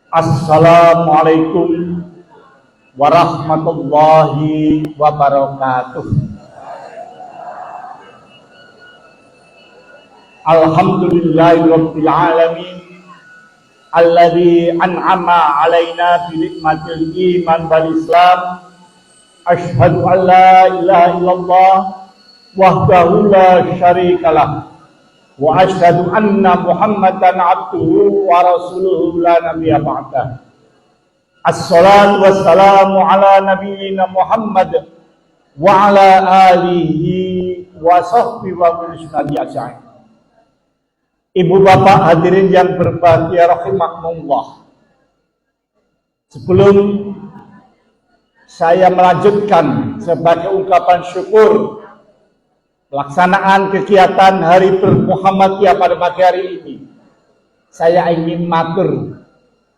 Assalamualaikum warahmatullahi wabarakatuh. Alhamdulillahirabbil alamin alladzi an'ama 'alaina bi nikmatil iman wal islam. Asyhadu an la ilaha illallah wahdahu la syarikalah wa asyhadu anna Muhammadan abduhu wa rasuluhu la nabiyya ba'dah. Assalatu wassalamu ala nabiyyina Muhammad wa ala alihi wa sahbihi wa kulli ajma'in. Ibu bapak hadirin yang berbahagia rahimakumullah. Sebelum saya melanjutkan sebagai ungkapan syukur pelaksanaan kegiatan Hari Bermuhammadiyah pada pagi hari ini, saya ingin matur,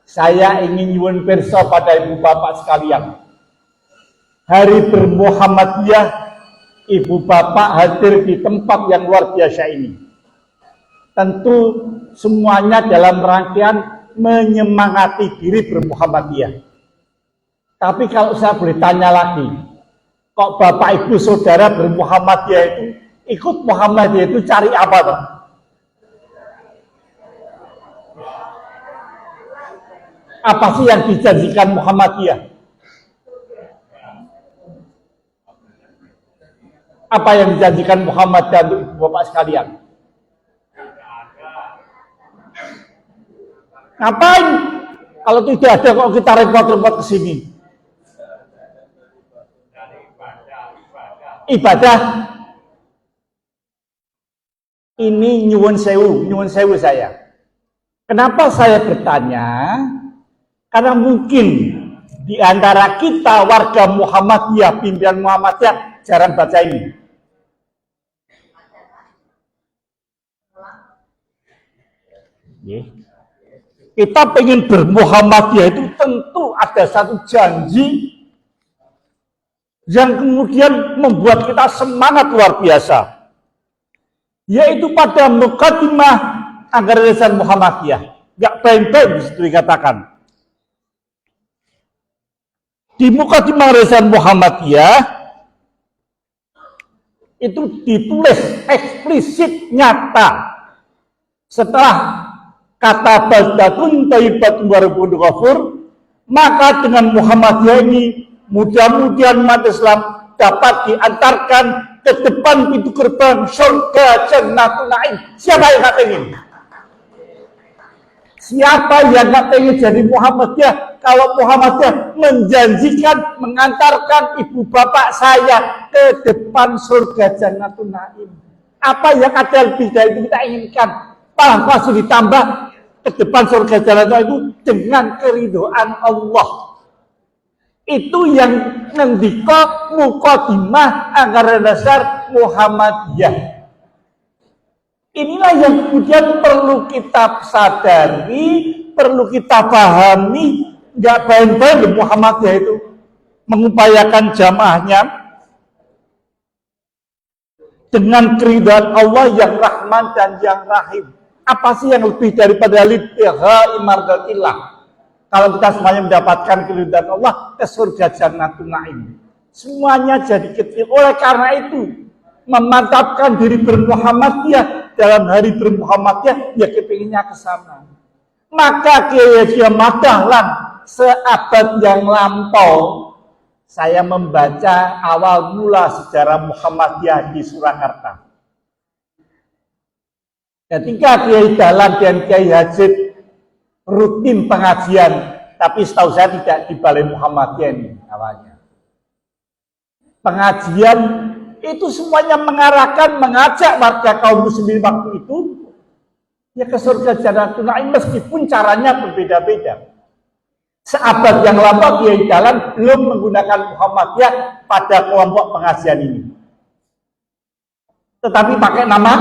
saya ingin nyuwun pirsa pada ibu bapak sekalian. Hari Bermuhammadiyah, ibu bapak hadir di tempat yang luar biasa ini. Tentu semuanya dalam rangkaian menyemangati diri Bermuhammadiyah. Tapi kalau saya boleh tanya lagi, kok bapak ibu saudara Bermuhammadiyah itu ikut Muhammadiyah itu cari apa tuh? Apa sih yang dijanjikan Muhammadiyah? Apa yang dijanjikan Muhammadiyah untuk ibu bapak sekalian? Ngapain? Kalau tidak ada kok kita repot-repot ke sini? Ibadah. Ini nyuwun sewu saya. Kenapa saya bertanya? Karena mungkin di antara kita warga Muhammadiyah, pimpinan Muhammadiyah jarang baca ini. Kita pengen bermuhammadiyah itu tentu ada satu janji yang kemudian membuat kita semangat luar biasa, yaitu pada mukadimah Anggaran Muhammadiyah. Gak baik-baik bisa dikatakan. Di mukadimah Anggaran Muhammadiyah itu ditulis eksplisit nyata setelah kata baldatun thayyibatun wa rabbun ghafur, maka dengan Muhammadiyah ini mudah-mudahan umat Islam dapat diantarkan ke depan pintu gerbang surga Jannatul Na'im. Siapa yang gak ingin? Siapa yang gak ingin jadi Muhammadiyah? Kalau Muhammadiyah menjanjikan mengantarkan ibu bapak saya ke depan surga Jannatul Na'im. Apa yang ada lebih dari itu kita inginkan? Langsung ditambah ke depan surga Jannatul Na'im itu dengan keridhaan Allah. Itu yang ngendika mukadimah Anggaran Dasar Muhammadiyah. Inilah yang kemudian perlu kita sadari, perlu kita pahami. Nggak baik-baik Muhammadiyah itu mengupayakan jamaahnya dengan keridhaan Allah yang Rahman dan yang Rahim. Apa sih yang lebih daripada libtiha imardatillah? Kalau kita semuanya mendapatkan keridhaan Allah ke surga Jannatul Na'im, semuanya jadi kecil. Oleh karena itu, memantapkan diri bermuhammadiyah dalam hari bermuhammadiyah, ya kepinginnya ke sana. Maka Kiai Madahlan seabad yang lampau, saya membaca awal mula sejarah Muhammadiyah di Surakarta. Ketika Kiai Dahlan dan Kiai Hajid rutin pengajian, tapi setahu saya tidak di Balai Muhammadiyah ini awalnya. Pengajian itu semuanya mengarahkan, mengajak warga kaum muslimin waktu itu ya ke surga Jannatul Na'im, meskipun caranya berbeda-beda. Seabad yang lama Kiai Dahlan belum menggunakan Muhammadiyah pada kelompok pengajian ini, tetapi pakai nama.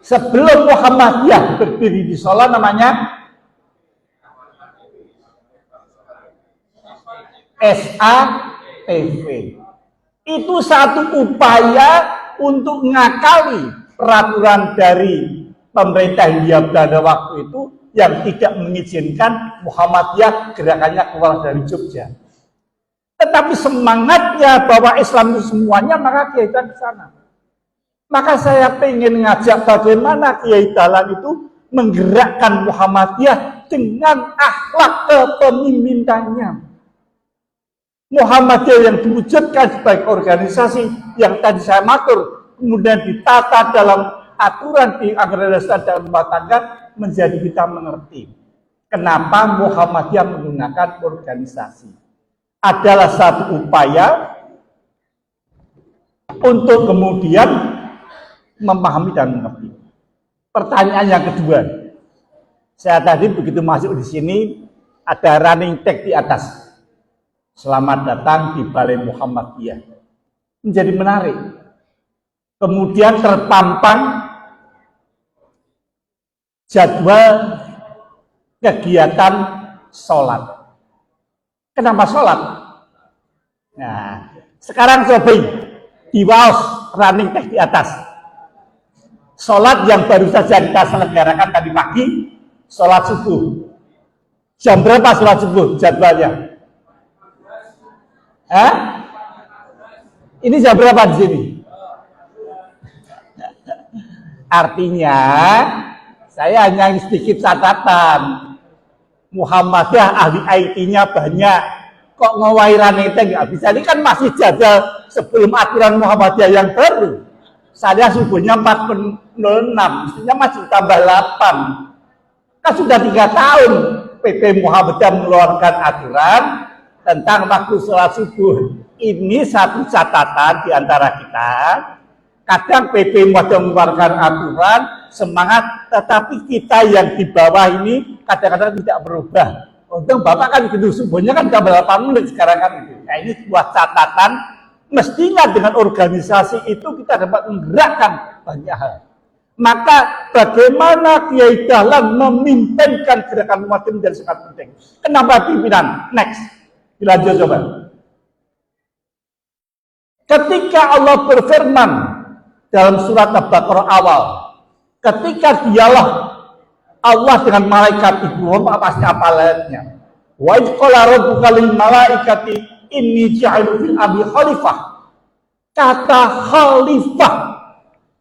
Sebelum Muhammadiyah berdiri di Solo namanya SATV. Itu satu upaya untuk ngakali peraturan dari pemerintah Hindia Belanda waktu itu yang tidak mengizinkan Muhammadiyah gerakannya keluar dari Jogja. Tetapi semangatnya bahwa Islam itu semuanya, maka Kiai Dahlan ke sana. Maka saya ingin ngajak bagaimana Kiai Dahlan itu menggerakkan Muhammadiyah dengan akhlak kepemimpinannya. Muhammadiyah yang diwujudkan sebagai organisasi yang tadi saya matur, kemudian ditata dalam aturan di anggaran dasar dan rumah tangga, menjadi kita mengerti kenapa Muhammadiyah menggunakan organisasi. Adalah satu upaya untuk kemudian memahami dan mengerti. Pertanyaan yang kedua, saya tadi begitu masuk di sini ada running tag di atas. Selamat datang di Balai Muhammadiyah. Menjadi menarik. Kemudian terpampang jadwal kegiatan sholat. Kenapa sholat? Nah, sekarang coba di bawah running tag di atas. Sholat yang baru saja kita selenggarakan tadi pagi, sholat subuh. Jam berapa sholat subuh jadwalnya? Ini jam berapa di sini? Artinya, saya hanya sedikit catatan. Muhammadiyah ahli IT-nya banyak. Kok ngewairan itu nggak bisa? Ini kan masih jadwal sebelum aturan Muhammadiyah yang baru. Saya subuhnya 4.06, mestinya masih tambah 8. Kan sudah 3 tahun PP Muhammadiyah mengeluarkan aturan tentang waktu sholat subuh. Ini satu catatan di antara kita. Kadang PP Muhammadiyah mengeluarkan aturan, semangat, tetapi kita yang di bawah ini kadang-kadang tidak berubah. Untung Bapak kan gitu, subuhnya kan jam 8 menit sekarang kan itu. Nah, ini sebuah catatan, mestinya dengan organisasi itu kita dapat menggerakkan banyak hal. Maka bagaimana Kiai Dahlan memimpinkan gerakan umat menjadi sangat penting. Kenapa pimpinan? Next. Dilanjut coba. Ketika Allah berfirman dalam surat Al-Baqarah awal, ketika dialog Allah dengan malaikat itu, pasti apa ayatnya? Wa idh qala rabbuka lil malaikati inni ja'ilun fil ardi khalifah. Kata khalifah.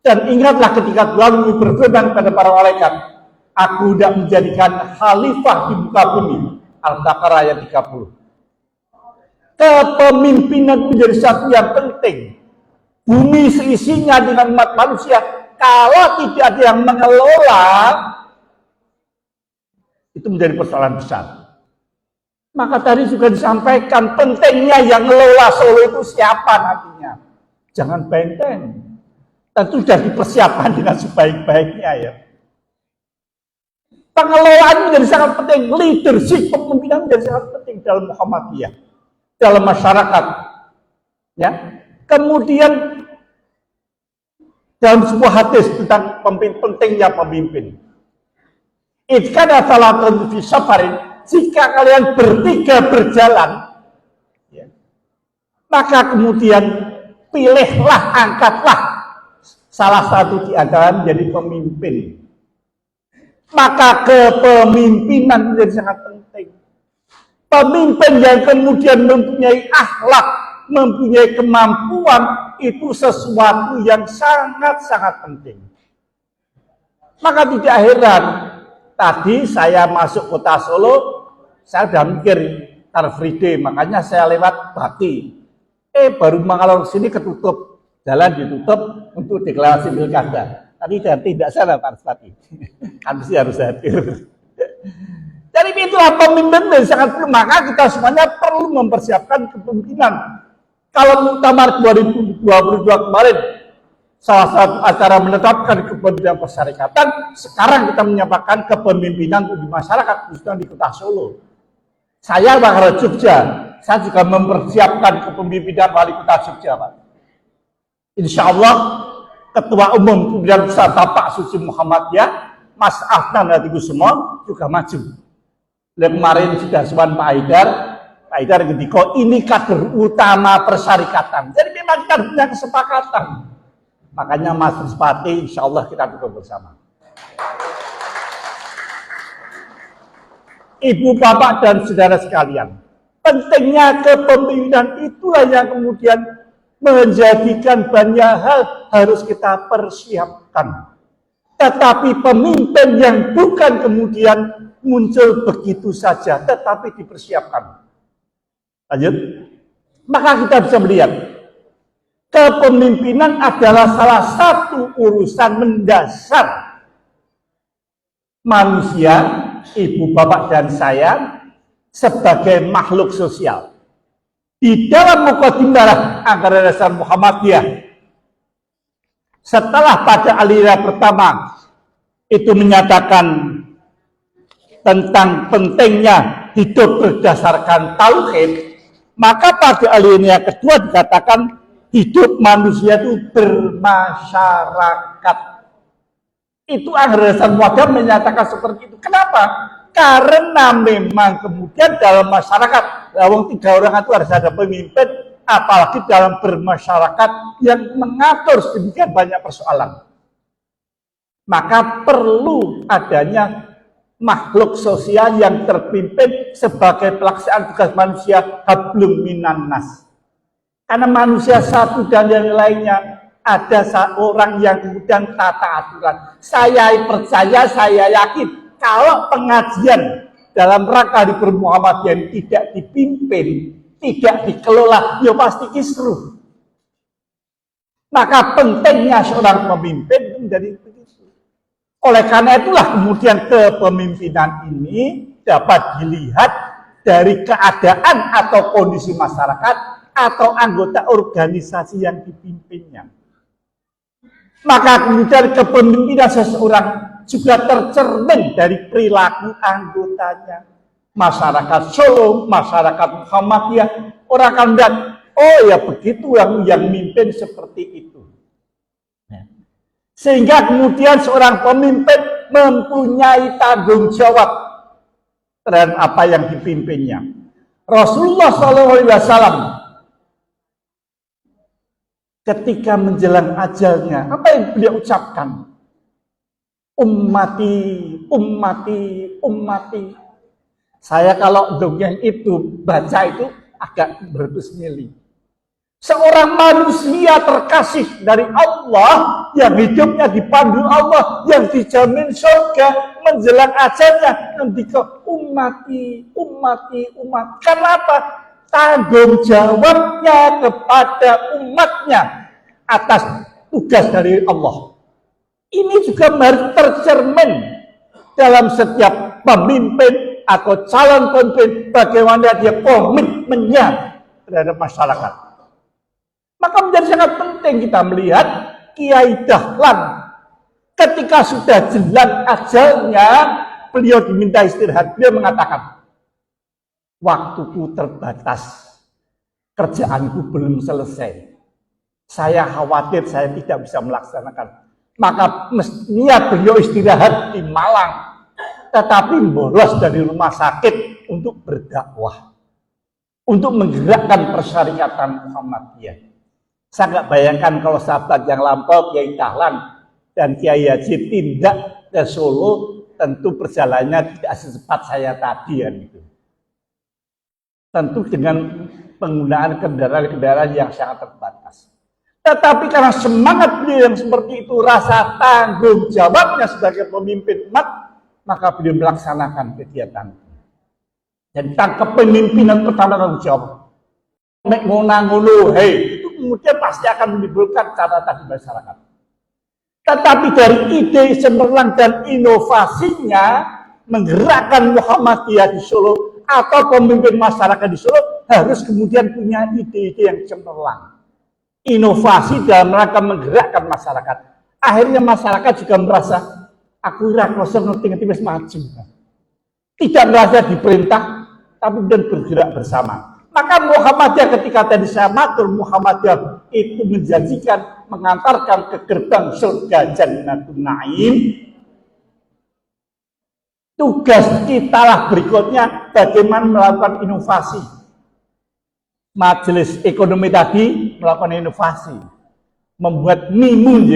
Dan ingatlah ketika Tuhan berfirman kepada para malaikat, aku tidak menjadikan khalifah di muka bumi. Al-Baqarah ayat 30. Kepemimpinan menjadi satu yang penting. Bumi seisinya dengan umat manusia, kalau tidak ada yang mengelola, itu menjadi persoalan besar. Maka tadi juga disampaikan pentingnya yang mengelola Solo itu siapa nantinya. Jangan benteng. Tentu sudah dipersiapkan dengan sebaik-baiknya ya. Pengelolaan menjadi sangat penting, leadership kepemimpinan menjadi sangat penting dalam Muhammadiyah, dalam masyarakat. Ya. Kemudian dalam sebuah hadis tentang pentingnya pemimpin. Idkana salatun fi safarin, jika kalian bertiga berjalan, ya, maka kemudian pilihlah, angkatlah salah satu di antara menjadi pemimpin. Maka kepemimpinan menjadi sangat penting. Pemimpin yang kemudian mempunyai akhlak, mempunyai kemampuan, itu sesuatu yang sangat-sangat penting. Maka tidak heran, tadi saya masuk kota Solo, saya sudah mikir Car Free Day, makanya saya lewat Bakti. Baru mengalor sini ketutup. Jalan ditutup untuk deklarasi pilkada. Tapi tidak salah Pak Arspati. Kan mesti harus hadir. Jadi itulah pemimpin yang sangat perlu. Maka kita semuanya perlu mempersiapkan kepemimpinan. Kalau Muktamar 2022 kemarin, salah satu acara menetapkan kepemimpinan persyarikatan, sekarang kita menyampaikan kepemimpinan di masyarakat, khususnya di kota Solo. Saya Wakil Jogja, saya juga mempersiapkan kepemimpinan wali kota Jogja, Pak. Insya Allah Ketua Umum Pimpinan Pusat Bapak Suci Muhammadiyah Mas Afnan Hatikusumon juga maju. Kemarin sudah suan Pak Haidar ketika ini kader utama persyarikatan. Jadi memang kita punya kesepakatan. Makanya Mas Ruspati insya Allah kita dukung bersama. ibu, bapak, dan saudara sekalian, pentingnya kepemimpinan itulah yang kemudian menjadikan banyak hal harus kita persiapkan. Tetapi pemimpin yang bukan kemudian muncul begitu saja, tetapi dipersiapkan. Lanjut. Maka kita bisa melihat, kepemimpinan adalah salah satu urusan mendasar manusia, ibu, bapak, dan saya sebagai makhluk sosial. Di dalam Muqaddimah Angkara Dasar Muhammadiyah, setelah pada aliran pertama itu menyatakan tentang pentingnya hidup berdasarkan tauhid, maka pada aliran yang kedua dikatakan hidup manusia itu bermasyarakat. Itu Angkara Dasar Muhammadiyah menyatakan seperti itu. Kenapa? Karena memang kemudian dalam masyarakat, wong 3 orang itu harus ada pemimpin, apalagi dalam bermasyarakat yang mengatur sedemikian banyak persoalan. Maka perlu adanya makhluk sosial yang terpimpin sebagai pelaksanaan tugas manusia, hablum minan nas. Karena manusia satu dan yang lainnya ada seorang yang kemudian tata aturan. Saya percaya, saya yakin kalau pengajian dalam rangka di Muhammadiyah tidak dipimpin, tidak dikelola, ya pasti kisruh. Maka pentingnya seorang pemimpin menjadi begitu. Oleh karena itulah kemudian kepemimpinan ini dapat dilihat dari keadaan atau kondisi masyarakat atau anggota organisasi yang dipimpinnya. Maka kemudian kepemimpinan seseorang juga tercermin dari perilaku anggotanya. Masyarakat Solo, masyarakat Muhammadiyah, orang akan melihat, oh ya begitu yang mimpin seperti itu. Sehingga kemudian seorang pemimpin mempunyai tanggung jawab terhadap apa yang dipimpinnya. Rasulullah SAW ketika menjelang ajalnya, apa yang beliau ucapkan? Ummati, ummati, ummati. Saya kalau dongeng itu, baca itu agak berbesmili. Seorang manusia terkasih dari Allah, yang hidupnya dipandu Allah, yang dijamin surga, menjelang ajalnya, ketika ummati, ummati, umat. Kenapa? Tanggung jawabnya kepada umatnya atas tugas dari Allah. Ini juga harus tercermin dalam setiap pemimpin atau calon pemimpin, bagaimana dia komitmennya terhadap masyarakat. Maka menjadi sangat penting kita melihat Kiai Dahlan ketika sudah jelas ajalnya, beliau diminta istirahat, beliau mengatakan, waktuku terbatas, kerjaanku belum selesai, saya khawatir saya tidak bisa melaksanakan. Maka mestinya beliau istirahat di Malang, tetapi bolos dari rumah sakit untuk berdakwah, untuk menggerakkan persyarikatan Muhammadiyah. Saya nggak bayangkan kalau sahabat yang lampau, Kiai Dahlan dan Kiai Haji tindak ke Solo, tentu perjalanannya tidak secepat saya tadi ya gitu. Tentu dengan penggunaan kendaraan-kendaraan yang sangat terbatas. Tetapi karena semangat beliau yang seperti itu, rasa tanggung jawabnya sebagai pemimpin umat, maka beliau melaksanakan kegiatan. Dan kepemimpinan pertama tanggung jawab. Nek ngono, itu kemudian pasti akan menimbulkan catatan di masyarakat. Tetapi dari ide cemerlang dan inovasinya menggerakkan Muhammadiyah di Solo atau pemimpin masyarakat di Solo harus kemudian punya ide-ide yang cemerlang. Inovasi dalam rangka menggerakkan masyarakat. Akhirnya masyarakat juga merasa aku ora kosong ngerti-ngerti wis maju. Tidak merasa diperintah, tapi dan bergerak bersama. Maka Muhammadiyah ketika tadi saya matur, Muhammadiyah itu menjanjikan mengantarkan ke gerbang surga Jannatun Naim. Tugas kita lah berikutnya bagaimana melakukan inovasi. Majelis ekonomi tadi melakukan inovasi, membuat mimun.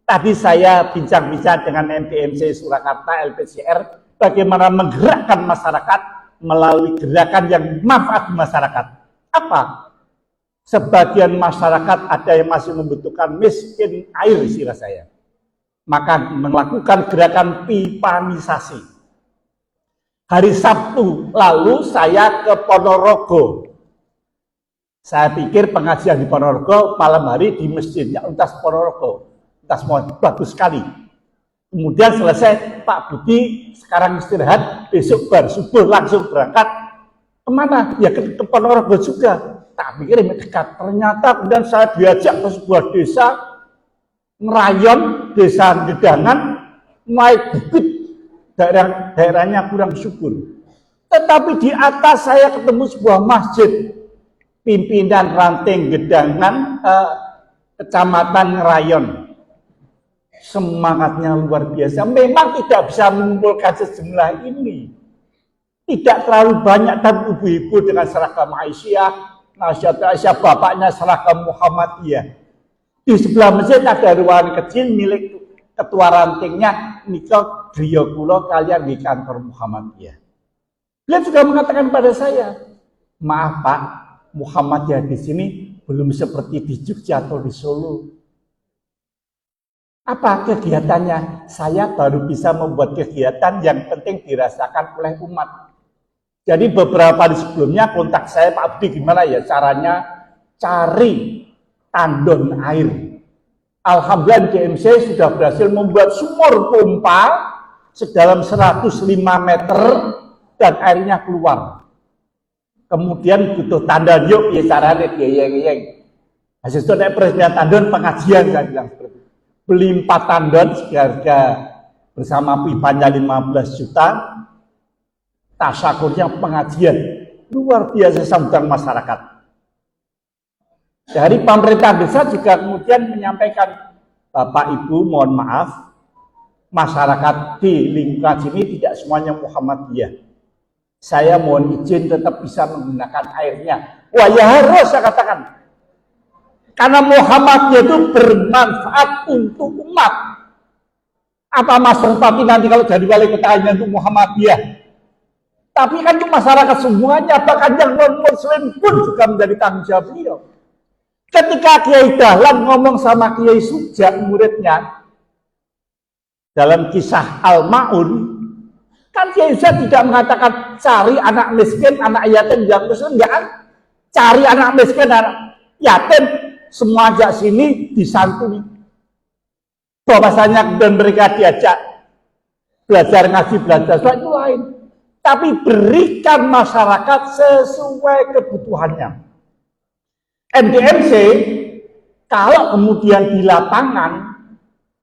Tadi saya bincang-bincang dengan MTMC Surakarta, LPCR, bagaimana menggerakkan masyarakat melalui gerakan yang manfaat masyarakat. Apa? Sebagian masyarakat ada yang masih membutuhkan miskin air istilah saya. Maka melakukan gerakan pipanisasi. Hari Sabtu lalu saya ke Ponorogo. Saya pikir pengajian di Ponorogo malam hari di masjidnya Untas Ponorogo. Untas bagus sekali. Kemudian selesai, Pak Budi sekarang istirahat, besok baru subuh langsung berangkat. Kemana? Ya ke Ponorogo juga. Tak pikir ini dekat. Ternyata kemudian saya diajak ke sebuah desa, ngerayon, desa Gedangan, naik bukit, daerahnya kurang subur. Tetapi di atas saya ketemu sebuah masjid, pimpinan ranting Gedangan, Kecamatan Ngerayon. Semangatnya luar biasa. Memang tidak bisa mengumpulkan sejumlah ini. Tidak terlalu banyak, tapi ibu-ibu dengan seragam Aisyah, Aisyah bapaknya seragam Muhammadiyah. Di sebelah masjid ada ruangan kecil milik ketua rantingnya, Niko Griyo Kulo kalian di kantor Muhammadiyah. Beliau juga mengatakan pada saya, maaf Pak, Muhammadiyah di sini belum seperti di Jogja atau di Solo. Apa kegiatannya? Saya baru bisa membuat kegiatan yang penting dirasakan oleh umat. Jadi beberapa hari sebelumnya kontak saya, Pak Budi gimana ya caranya cari tandon air. Alhamdulillah DMC sudah berhasil membuat sumur pompa sedalam 105 meter dan airnya keluar. Kemudian butuh tandon, yuk ya caranya geyeng-geyeng. Hasil itu naik presiden tandon pengajian saya bilang seperti itu. Beli 4 tandon seharga bersama pipanya 15 juta. Tasyakurnya pengajian luar biasa sambutan masyarakat. Dari pemerintah desa juga kemudian menyampaikan, Bapak Ibu mohon maaf, masyarakat di lingkungan sini tidak semuanya Muhammadiyah. Saya mohon izin tetap bisa menggunakan airnya. Wah ya harus saya katakan. Karena Muhammadiyah itu bermanfaat untuk umat. Apa Mas Bupati nanti kalau jadi wali kota hanya untuk Muhammadiyah? Tapi kan itu masyarakat semuanya, bahkan yang non-muslim pun juga menjadi tanggung jawab beliau. Ketika Kiai Dahlan ngomong sama Kiai Sugja, muridnya, dalam kisah Al-Ma'un, kan Kiai Sugja tidak mengatakan cari anak miskin, anak yatim yang muslim, enggak. Cari anak miskin, anak yatim, semua ajak sini disantuni. Bahwasanya dan mereka diajak belajar ngaji, belajar sholat itu lain. Tapi berikan masyarakat sesuai kebutuhannya. MDMC kalau kemudian di lapangan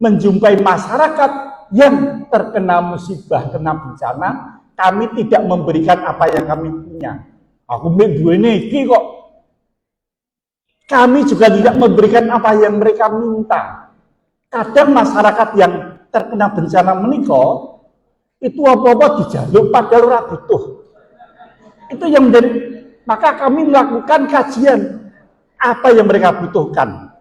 menjumpai masyarakat yang terkena musibah, kena bencana, kami tidak memberikan apa yang kami punya. Aku dua ini kok. Kami juga tidak memberikan apa yang mereka minta. Kadang masyarakat yang terkena bencana menikah itu apa-apa dijaluk padahal ora butuh. Itu yang menjadi, maka kami melakukan kajian apa yang mereka butuhkan.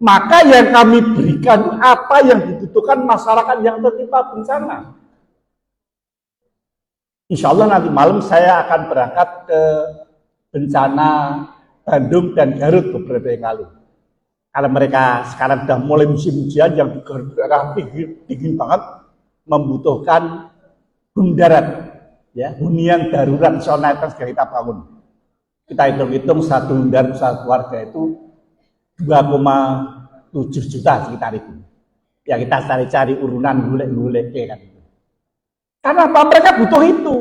Maka yang kami berikan apa yang dibutuhkan masyarakat yang tertimpa bencana. Insya Allah nanti malam saya akan berangkat ke bencana Bandung dan Garut beberapa yang lalu. Karena mereka sekarang sudah mulai musim hujan yang dingin banget, membutuhkan darat, ya, hunian darurat nasional yang sudah kita bangun. Kita hitung-hitung satu darat satu keluarga itu 2,7 juta sekitar itu. Ya kita cari-cari urunan gulek-gulek kan. Karena apa? Mereka butuh itu.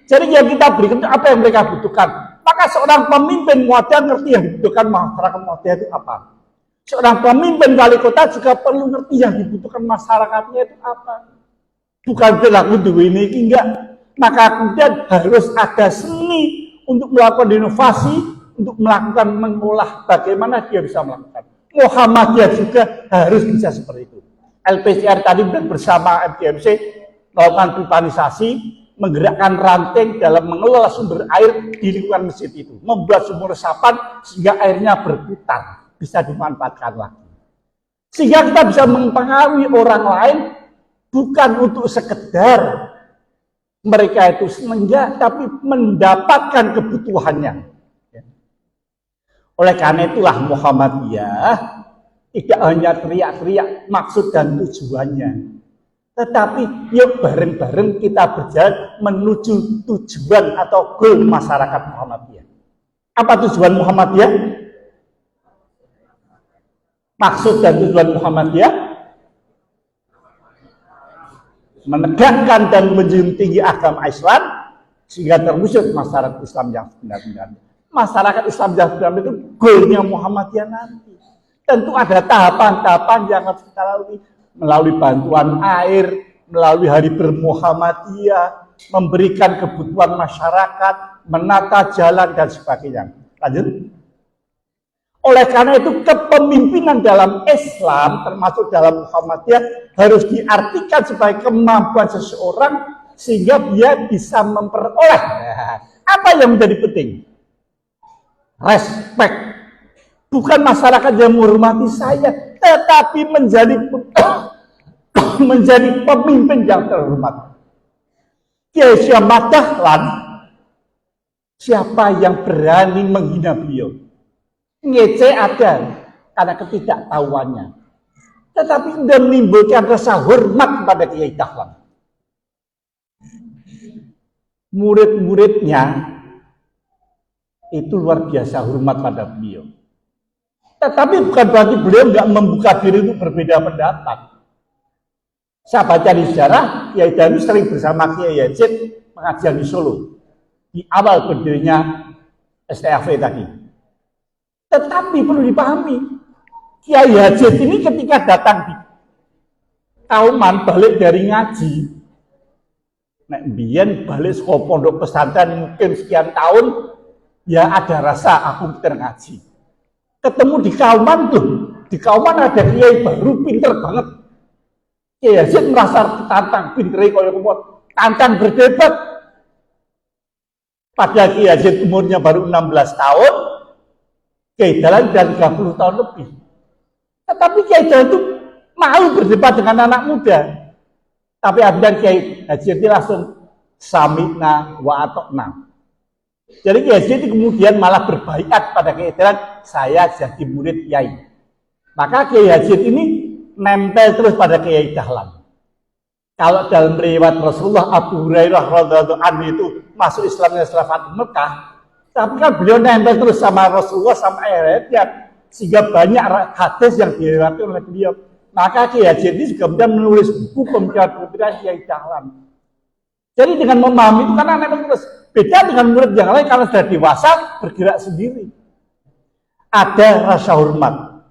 Jadi yang kita berikan itu apa yang mereka butuhkan. Maka seorang pemimpin Muhammadiyah ngerti yang dibutuhkan masyarakat Muhammadiyah itu apa. Seorang pemimpin wali kota juga perlu ngerti yang dibutuhkan masyarakatnya itu apa. Bukan berlaku duwe ini enggak. Maka kemudian harus ada seni untuk melakukan inovasi, untuk melakukan mengolah bagaimana dia bisa melakukan. Muhammadiyah juga harus bisa seperti itu. LPCR tadi bersama MDMC melakukan pipanisasi, menggerakkan ranting dalam mengelola sumber air di lingkungan masjid itu, membuat sumur resapan sehingga airnya berputar, bisa dimanfaatkan lagi. Sehingga kita bisa mempengaruhi orang lain bukan untuk sekedar mereka itu senang, tapi mendapatkan kebutuhannya. Oleh karena itulah Muhammadiyah tidak hanya teriak-teriak maksud dan tujuannya, tetapi yuk bareng-bareng kita berjalan menuju tujuan atau goal masyarakat Muhammadiyah. Apa tujuan Muhammadiyah? Maksud dan tujuan Muhammadiyah menegakkan dan menjunjung tinggi agama Islam sehingga terwujud masyarakat Islam yang benar-benar. Masyarakat Islam yang benar itu goalnya Muhammadiyah nanti. Tentu ada tahapan-tahapan yang harus kita lalui, melalui bantuan air, melalui hari bermuhammadiyah, memberikan kebutuhan masyarakat, menata jalan dan sebagainya. Lanjut. Oleh karena itu kepemimpinan dalam Islam termasuk dalam Muhammadiyah harus diartikan sebagai kemampuan seseorang sehingga dia bisa memperoleh apa yang menjadi penting. Respect. Bukan masyarakat yang menghormati saya, tetapi menjadi pemimpin yang terhormat. Kiai Ahmad Dahlan, siapa yang berani menghina beliau? Ngece ada karena ketidaktahuannya, tetapi sudah menimbulkan rasa hormat kepada Kiai Dahlan. Murid-muridnya itu luar biasa hormat pada beliau. Tetapi bukan berarti beliau nggak membuka diri untuk berbeda pendapat. Saya baca di sejarah, Kiai Dahlan sering bersama Kiai Yazid pengajian di Solo di awal berdirinya STAV tadi. Tetapi perlu dipahami, Kiai Yazid ini ketika datang di Kauman balik dari ngaji, nek biyen balik sekolah pondok pesantren mungkin sekian tahun, ya ada rasa aku pinter ngaji. Ketemu di Kauman tuh, di Kauman ada kiai baru pinter banget. Kiai Yazid merasa tantang pintere kaya kemot, tantang berdebat. Padahal Kiai Yazid umurnya baru 16 tahun, Kiai Dahlan sudah 30 tahun lebih. Tetapi Kiai Dahlan itu mau berdebat dengan anak muda. Tapi akhirnya Kiai Yazid langsung samina wa atokna. Jadi Kiai Yazid kemudian malah berbaiat pada Kiai Dahlan, saya jadi murid Kiai. Maka Kiai Yazid ini nempel terus pada Kiai Dahlan. Kalau dalam riwayat Rasulullah, Abu Hurairah radhiyallahu anhu itu masuk Islamnya setelah Fathu Mekah, tapi kan beliau nempel terus sama Rasulullah sama ayatnya, sehingga banyak hadis yang diriwayatkan oleh beliau. Maka Kiai Yazid ini juga kemudian menulis buku pemikiran Kiai Dahlan. Jadi dengan memahami itu karena nempel terus. Beda dengan murid yang lain karena sudah dewasa bergerak sendiri. Ada rasa hormat,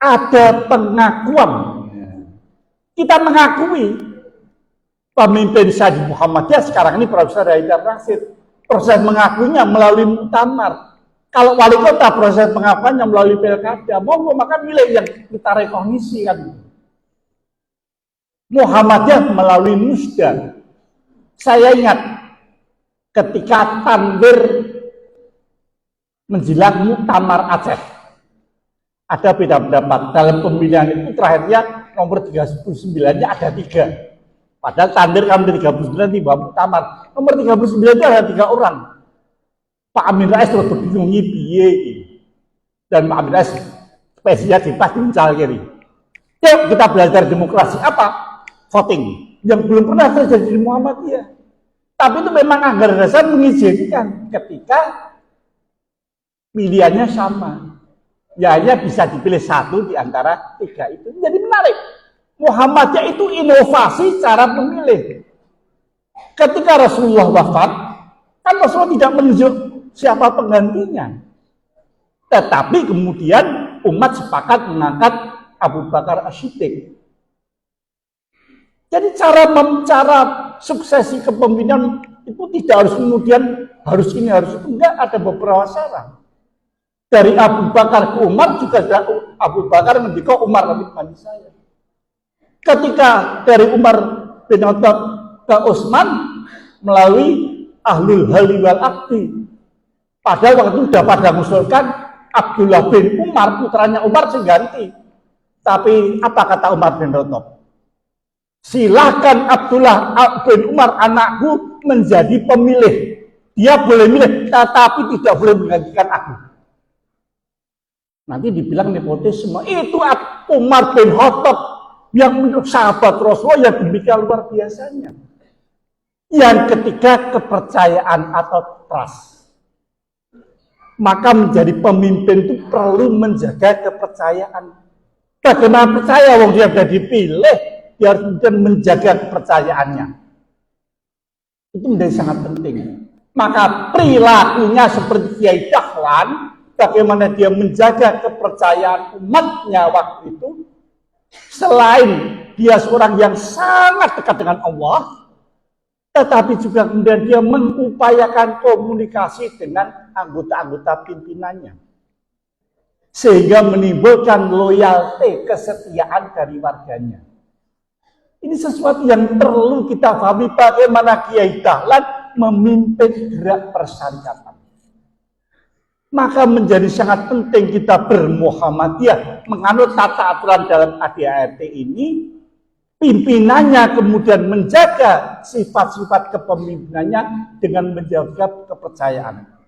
ada pengakuan. Kita mengakui pemimpin Syahid Muhammadiyah sekarang ini Profesor Haidar Rashid. Proses mengakuinya melalui muktamar. Kalau wali kota proses pengakuannya melalui pilkada. Monggo maka milih yang kita rekognisi kan. Muhammadiyah melalui musda. Saya ingat ketika Tanwir menjilat muktamar Aceh, ada beda pendapat dalam pemilihan itu. Terakhirnya nomor 39-nya ada 3, padahal Tanwir kan 39 di bawah muktamar. Nomor 39 itu ada 3 orang. Pak Amin Rais terus bingung piye dan Pak Amin Rais spesial di pas diuncal kiri. Yuk kita belajar demokrasi apa? Voting yang belum pernah terjadi di Muhammadiyah. Tapi itu memang anggaran dasar mengizinkan ketika pilihannya sama. Ya hanya bisa dipilih 1 di antara 3 itu. Jadi menarik. Muhammadiyah itu inovasi cara memilih. Ketika Rasulullah wafat, kan Rasulullah tidak menunjuk siapa penggantinya. Tetapi kemudian umat sepakat mengangkat Abu Bakar As-Siddiq. Jadi cara suksesi kepemimpinan itu tidak harus kemudian harus ini harus itu, enggak, ada beberapa cara. Dari Abu Bakar ke Umar juga Abu Bakar mendikau Umar lebih mandi saya. Ketika dari Umar bin Khattab ke Utsman melalui Ahlul Halli wal Aqdi. Padahal waktu itu sudah pada mengusulkan Abdullah bin Umar, putranya Umar, ganti. Tapi apa kata Umar bin Khattab? Silakan Abdullah bin Umar anakku menjadi pemilih. Dia boleh milih, tetapi tidak boleh menggantikan aku. Nanti dibilang nepotisme. Itu Umar bin Khattab yang menurut sahabat Rasulullah yang demikian luar biasanya. Yang ketiga, kepercayaan atau trust. Maka menjadi pemimpin itu perlu menjaga kepercayaan. Bagaimana percaya wong dia sudah dipilih, dia harus kemudian menjaga kepercayaannya. Itu menjadi sangat penting. Maka perilakunya seperti Kiai Dahlan, bagaimana dia menjaga kepercayaan umatnya waktu itu, selain dia seorang yang sangat dekat dengan Allah, tetapi juga kemudian dia mengupayakan komunikasi dengan anggota-anggota pimpinannya. Sehingga menimbulkan loyalty, kesetiaan dari warganya. Ini sesuatu yang perlu kita pahami bagaimana Kiai Dahlan memimpin gerak persyarikatan. Maka menjadi sangat penting kita bermuhammadiyah, menganut tata aturan dalam ADART ini, pimpinannya kemudian menjaga sifat-sifat kepemimpinannya dengan menjaga kepercayaan.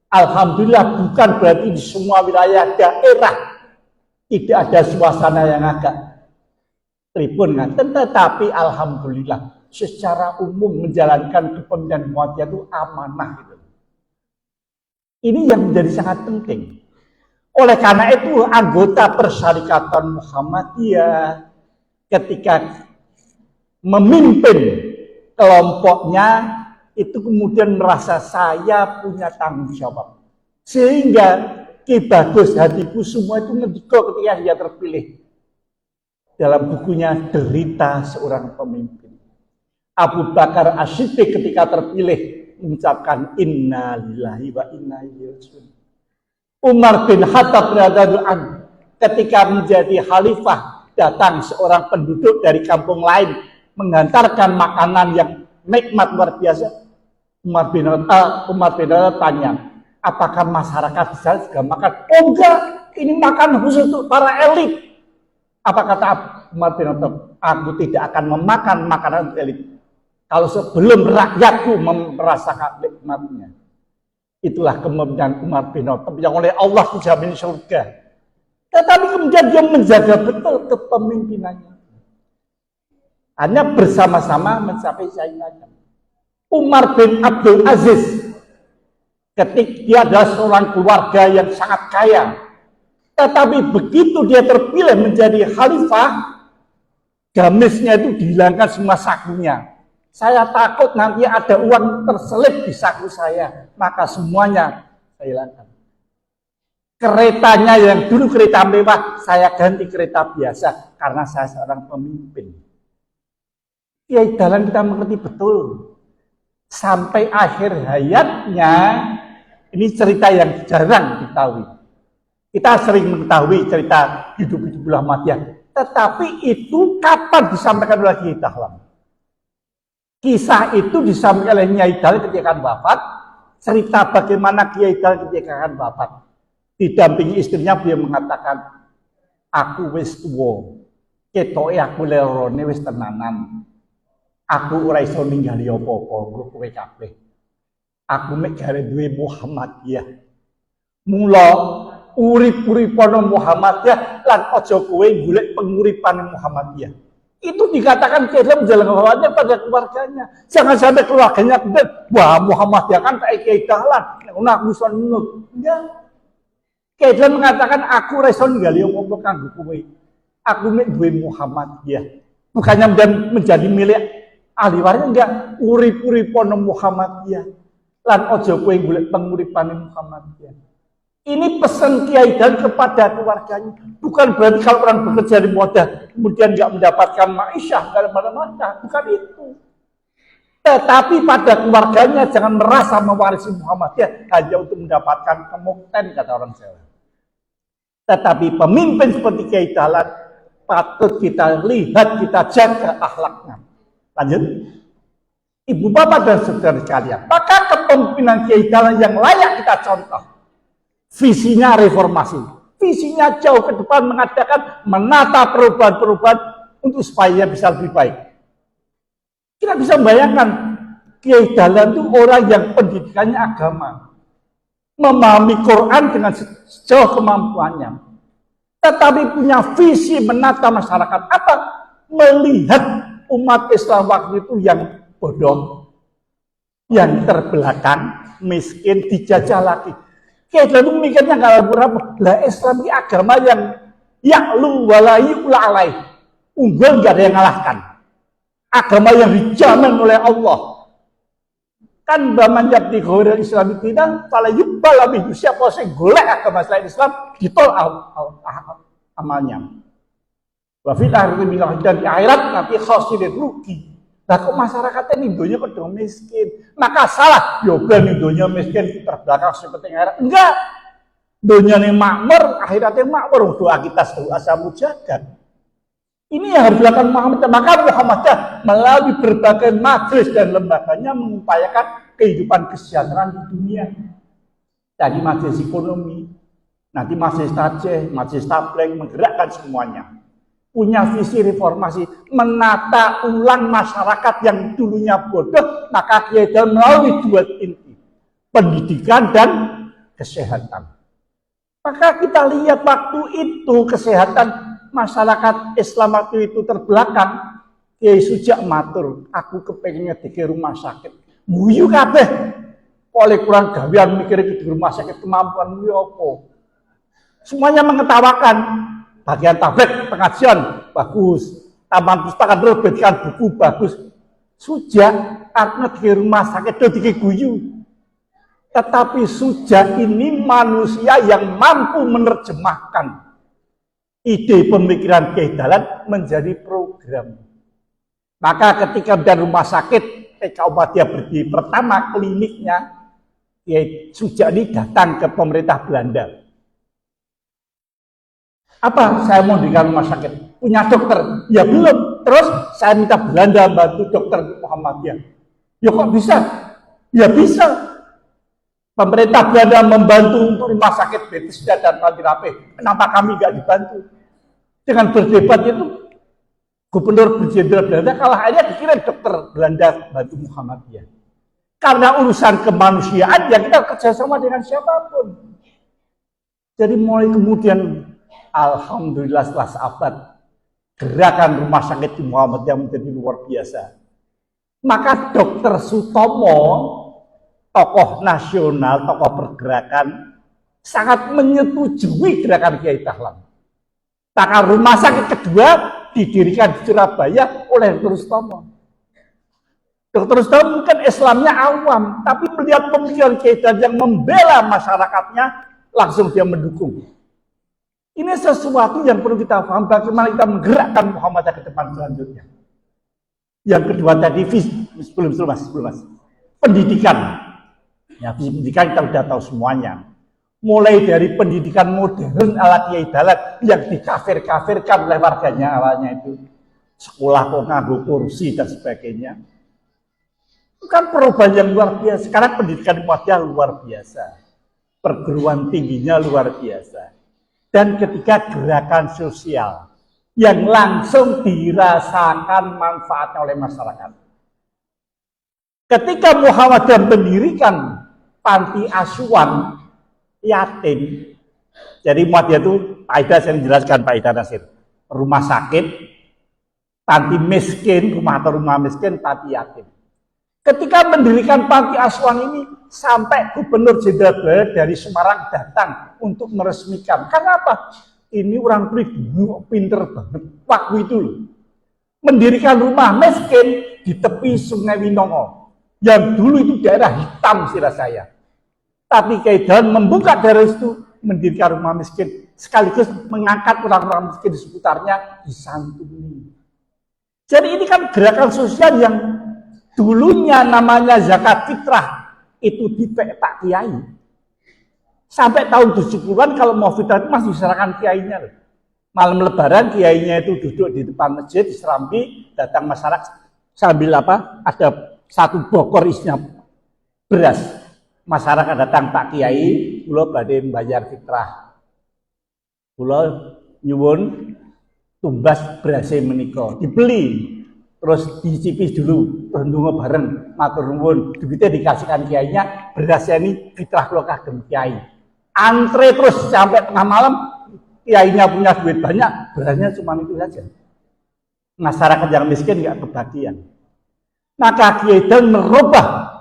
Alhamdulillah bukan berarti di semua wilayah daerah tidak ada suasana yang agak ribut, tetapi alhamdulillah secara umum menjalankan kepemimpinan Muhammadiyah itu amanah gitu. Ini yang menjadi sangat penting. Oleh karena itu anggota Persyarikatan Muhammadiyah ketika memimpin kelompoknya itu kemudian merasa saya punya tanggung jawab. Sehingga Ki Bagus Hatiku semua itu ngediko ketika dia terpilih. Dalam bukunya Derita Seorang Pemimpin. Abu Bakar As-Siddiq ketika terpilih mengucapkan inna lillahi wa inna ilaihi raji'un. Umar bin Khattab radhiyallahu anhu ketika menjadi khalifah datang seorang penduduk dari kampung lain menghantarkan makanan yang nikmat luar biasa. Umar bin Khattab tanya, apakah masyarakat di sana juga makan? Oh enggak, ini makan khusus untuk para elit. Apa kata Umar bin Khattab? Aku tidak akan memakan makanan untuk elit kalau sebelum rakyatku merasakan nikmatnya. Itulah kepemimpinan Umar bin Khattab yang oleh Allah dijamin surga. Tetapi kemudian dia menjaga betul kepemimpinannya. Hanya bersama-sama mencapai saingannya. Umar bin Abdul Aziz ketika dia adalah seorang keluarga yang sangat kaya. Tetapi begitu dia terpilih menjadi khalifah, gamisnya itu dihilangkan semua sakunya. Saya takut nanti ada uang terselip di saku saya, maka semuanya saya hilangkan. Keretanya yang dulu kereta mewah, saya ganti kereta biasa karena saya seorang pemimpin. Kiai Dahlan kita mengerti betul. Sampai akhir hayatnya, ini cerita yang jarang diketahui. Kita sering mengetahui cerita hidup-hidup Muhammadiyah, tetapi itu kapan disampaikan oleh Kiai Dahlan? Kisah itu disampaikan oleh Kiai Dahlan ketika akan wafat. Cerita bagaimana Kiai Dahlan ketika akan wafat. Didampingi istrinya, beliau mengatakan, aku wis tuwa, ketoke aku lerone wis tenanan. Aku ora iso ninggali apa-apa karo kowe kabeh. Aku mek gare duwe Muhammadiyah. Mula urip-uripana Muhammadiyah lan aja kowe golek penguripan Muhammadiyah. Itu dikatakan Kiai menjalankan pada keluarganya. Jangan sampai keluarganya kemudian, wah Muhammadiyah kan kayak Kiai Dahlan, nek aku iso nunut. Enggak. Kiai Dahlan mengatakan aku ora iso ninggali apa-apa kanggo kowe. Aku mek duwe Muhammadiyah. Bukannya menjadi milik ahli waris, enggak, urip-uripana Muhammadiyah lan aja kowe golek penguripane Muhammadiyah. Ini pesan Kiai Dahlan kepada keluarganya. Bukan berarti kalau orang bekerja di Muhammadiyah kemudian enggak mendapatkan ma'isyah, enggak ada ma'isyah, bukan itu. Tetapi pada keluarganya jangan merasa mewarisi Muhammadiyah hanya untuk mendapatkan kemukten, kata orang Jawa. Tetapi pemimpin seperti Kiai Dahlan patut kita lihat, kita jaga akhlaknya. Lanjut, ibu bapak dan saudara sekalian, maka kepemimpinan Kiai Dahlan yang layak kita contoh. Visinya reformasi, visinya jauh ke depan mengadakan menata perubahan-perubahan untuk supaya bisa lebih baik. Kita bisa membayangkan Kiai Dahlan itu orang yang pendidikannya agama, memahami Quran dengan sejauh kemampuannya, tetapi punya visi menata masyarakat apa? Melihat umat Islam waktu itu yang bodoh, yang terbelakang, miskin, dijajah lagi. Kiai Dahlan mikirnya kalau berapa? Lah Islam ini agama yang ya'lu walayi ula'alai, unggul nggak ada yang ngalahkan. Agama yang dijamin oleh Allah. Kan baman yabdi ghairil Islam tidak fala yubbal lebih siapa sing golek agama selain Islam ditol amalnya. Wa fil akhirati bilang dan di akhirat nanti khosirin rugi. Lah kok masyarakatnya nih dunia kok dong miskin. Maka salah yo ben dunia miskin terbelakang seperti akhirat. Enggak. Dunia nih makmur, akhiratnya makmur. Doa kita doa samu jagat. Ini yang harus dilakukan Muhammadiyah. Maka Muhammadiyah melalui berbagai majelis dan lembaganya mengupayakan kehidupan kesejahteraan di dunia. Tadi majelis ekonomi, nanti majelis tajih, majelis tabligh, menggerakkan semuanya. Punya visi reformasi, menata ulang masyarakat yang dulunya bodoh, maka kita melalui dua inti, pendidikan dan kesehatan. Maka kita lihat waktu itu kesehatan masyarakat Islam waktu itu terbelakang. Kiai Sujak matur, aku kepengennya di rumah sakit. Guyu kabeh. Oleh kurang gawean mikir di rumah sakit kemampuan apa. Semuanya mengetawakan. Bagian tablet pengajian bagus. Taman pustaka terbitkan buku bagus. Sujak artinya di rumah sakit itu guyu. Tetapi Sujak ini manusia yang mampu menerjemahkan ide pemikiran Kiai Dahlan menjadi program. Maka ketika dari rumah sakit TK Muhammadiyah berdiri pertama kliniknya, Kiai Sujak ini datang ke pemerintah Belanda. Apa? Saya mau dirikan rumah sakit. Punya dokter? Ya belum. Terus saya minta Belanda bantu dokter Muhammadiyah. Ya kok bisa? Ya bisa. Pemerintah Belanda membantu untuk rumah sakit Bethesda dan Pantirape. Kenapa kami nggak dibantu? Dengan berdebat itu, Gubernur Jenderal Belanda kalah akhirnya dikirim dokter Belanda bantu Muhammadiyah. Karena urusan kemanusiaan, ya kita kerjasama dengan siapapun. Jadi mulai kemudian, alhamdulillah setelah seabad, gerakan rumah sakit di Muhammadiyah menjadi luar biasa. Maka Dr. Sutomo, tokoh nasional, tokoh pergerakan, sangat menyetujui gerakan Kiai Dahlan. Maka rumah sakit kedua didirikan di Surabaya oleh Dr. Sutomo. Dr. Sutomo mungkin Islamnya awam, tapi melihat pemikiran Kiai Dahlan yang membela masyarakatnya, langsung dia mendukung. Ini sesuatu yang perlu kita paham bagaimana kita menggerakkan Muhammadiyah ke depan selanjutnya. Yang kedua tadi, sebelum mas. Pendidikan. Ya, pendidikan kita sudah tahu semuanya. Mulai dari pendidikan modern ala Kiai Dahlan yang dikafir-kafirkan oleh warganya awalnya itu. Sekolah kok nganggo kursi dan sebagainya. Itu kan perubahan yang luar biasa. Sekarang pendidikan Muhammadiyah luar biasa. Perguruan tingginya luar biasa. Dan ketika gerakan sosial yang langsung dirasakan manfaatnya oleh masyarakat. Ketika Muhammadiyah mendirikan panti asuhan yatim, jadi Muhammadiyah itu Pak Ida saya menjelaskan Pak Ida Nasir, rumah sakit, panti miskin, rumah miskin, panti yatim. Ketika mendirikan panti asuhan ini, sampai Gubernur Jenderal dari Semarang datang untuk meresmikan. Karena apa? Ini orang pribumi pinter banget. Waktu itu loh. Mendirikan rumah miskin di tepi Sungai Winongo. Yang dulu itu daerah hitam sira saya. Tapi Kiai Dahlan membuka daerah itu, mendirikan rumah miskin. Sekaligus mengangkat orang-orang miskin di seputarnya, disantuni. Jadi ini kan gerakan sosial yang dulunya namanya zakat fitrah, itu dipek Pak Kiai. Sampai tahun 70-an kalau mau fitrah itu masih diserahkan kiainya. Malam lebaran kiainya itu duduk di depan masjid, di serambi, datang masyarakat sambil apa? Ada satu bokor isinya beras. Masyarakat datang Pak Kiai, kula badhe membayar fitrah. Kula nyuwun tumbas berasnya menika dibeli, terus dicicipi dulu, terus ndonga bareng, matur nuwun, duitnya dikasihkan kiainya, berasnya ini fitrah kula kagem kiai. Antre terus sampai tengah malam, kiainya punya duit banyak, berasnya cuma itu saja. Masyarakat yang miskin nggak kebagian. Maka Kiai dan merubah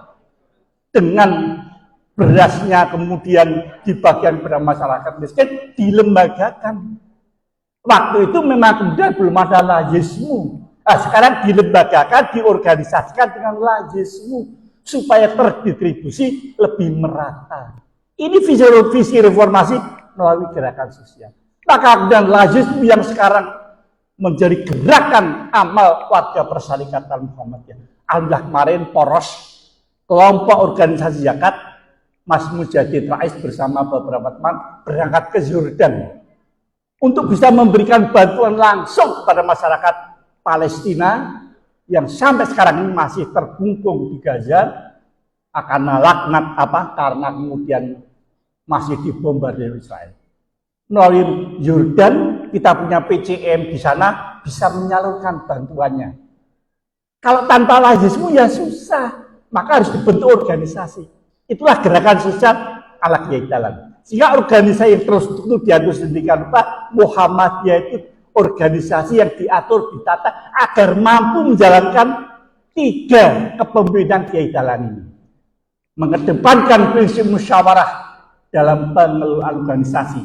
dengan berasnya kemudian dibagian kepada masyarakat miskin, dilembagakan. Waktu itu memang kemudian belum ada lazismu. Nah, sekarang dilembagakan, diorganisasikan dengan lazismu supaya terdistribusi lebih merata. Ini visi reformasi melalui gerakan sosial. Maka kemudian lazismu yang sekarang menjadi gerakan amal warga Persyarikatan Muhammadiyah. Alhamdulillah kemarin poros kelompok organisasi zakat Mas Mujahid Rais bersama beberapa teman berangkat ke Yordan untuk bisa memberikan bantuan langsung kepada masyarakat Palestina yang sampai sekarang ini masih terkungkung di Gaza akan laknat karena kemudian masih dibombardir Israel. Melalui Yordan kita punya PCM di sana bisa menyalurkan bantuannya. Kalau tanpa lazismu ya susah, maka harus dibentuk organisasi. Itulah gerakan sosial ala Kiai Dahlan. Sehingga organisasi yang terstruktur diatur sedemikian rupa, Muhammadiyah itu organisasi yang diatur, ditata agar mampu menjalankan 3 kepemimpinan Kiai Dahlan ini. Mengedepankan prinsip musyawarah dalam pengelolaan organisasi,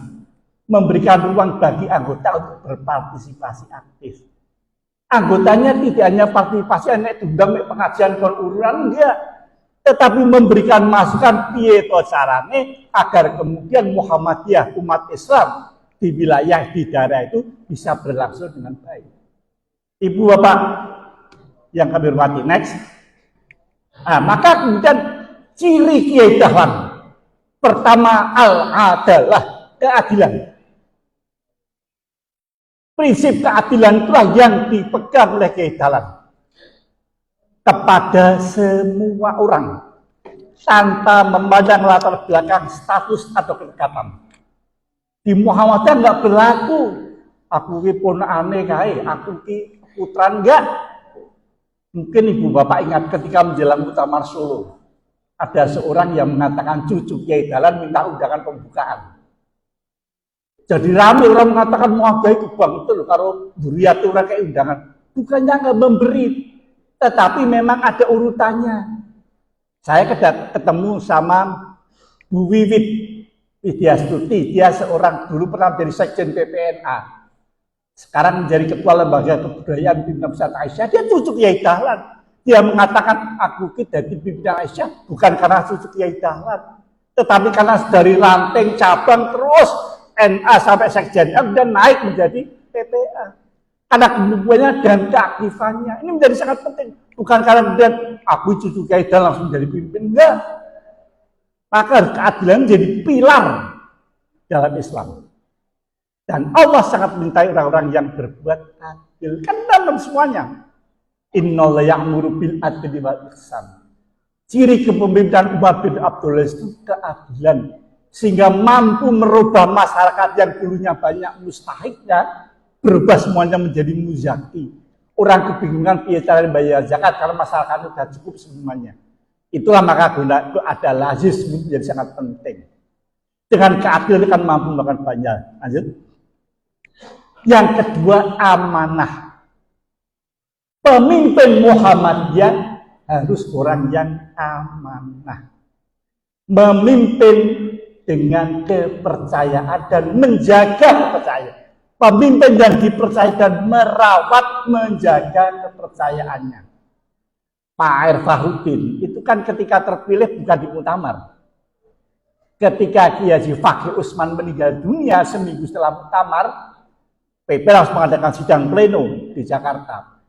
memberikan ruang bagi anggota untuk berpartisipasi aktif. Anggotanya tidak hanya partisipasi, hanya diundang pengajian konurunan, enggak. Tetapi memberikan masukan piye to carane agar kemudian Muhammadiyah umat Islam di wilayah di daerah itu bisa berlangsung dengan baik. Ibu Bapak yang kami hormati, next. Maka kemudian ciri Kiai Dahlan pertama adalah keadilan. Prinsip keadilan itulah yang dipegang oleh Kiai Dahlan kepada semua orang tanpa memandang latar belakang status atau kedekatan. Di Muhammadiyah nggak berlaku aku ki ponakane kae, aku ki putra enggak. Mungkin Ibu Bapak ingat ketika menjelang Muktamar Solo ada seorang yang mengatakan cucu Kiai Dahlan minta undangan pembukaan. Jadi ramai orang mengatakan Muhammadiyah itu bang itu loh, kalau duriat orang kayak undangan. Bukannya nggak memberi, tetapi memang ada urutannya. Saya ketemu sama Bu Wiwit Widyastuti, dia seorang dulu pernah menjadi sekjen PPNA, sekarang menjadi ketua lembaga kebudayaan pimpinan pusat Aisyah. Dia cucu Kiai Dahlan. Dia mengatakan aku kita di pimpinan Aisyah bukan karena cucu Kiai Dahlan, tetapi karena dari ranting cabang terus NA sampai sekjen dan naik menjadi PPA. Karena kemampuannya dan keaktifannya ini menjadi sangat penting. Bukan karena kemudian aku cucu Kiai Dahlan langsung menjadi pimpin, enggak. Maka keadilan menjadi pilar dalam Islam. Dan Allah sangat mencintai orang-orang yang berbuat adil. Kan dalam semuanya. Innallaha ya'muru bil adli wal ihsan. Ciri kepemimpinan Umar bin Abdul Aziz itu keadilan. Sehingga mampu merubah masyarakat yang dulunya banyak mustahiknya, berubah semuanya menjadi muzaki. Orang kebingungan piye cara bayar zakat karena masyarakat sudah cukup semuanya. Itulah maka guna ada lazis menjadi sangat penting. Dengan keadilan kan mampu melakukan banyak. Lanjut. Yang kedua, amanah. Pemimpin Muhammadiyah harus orang yang amanah. Memimpin dengan kepercayaan dan menjaga kepercayaan. Pemimpin yang dipercaya dan merawat, menjaga kepercayaannya. Pak Air Fahrudin itu kan ketika terpilih bukan di muktamar. Ketika Kiai Haji Fakih Usman meninggal dunia seminggu setelah muktamar, PP harus mengadakan sidang pleno di Jakarta.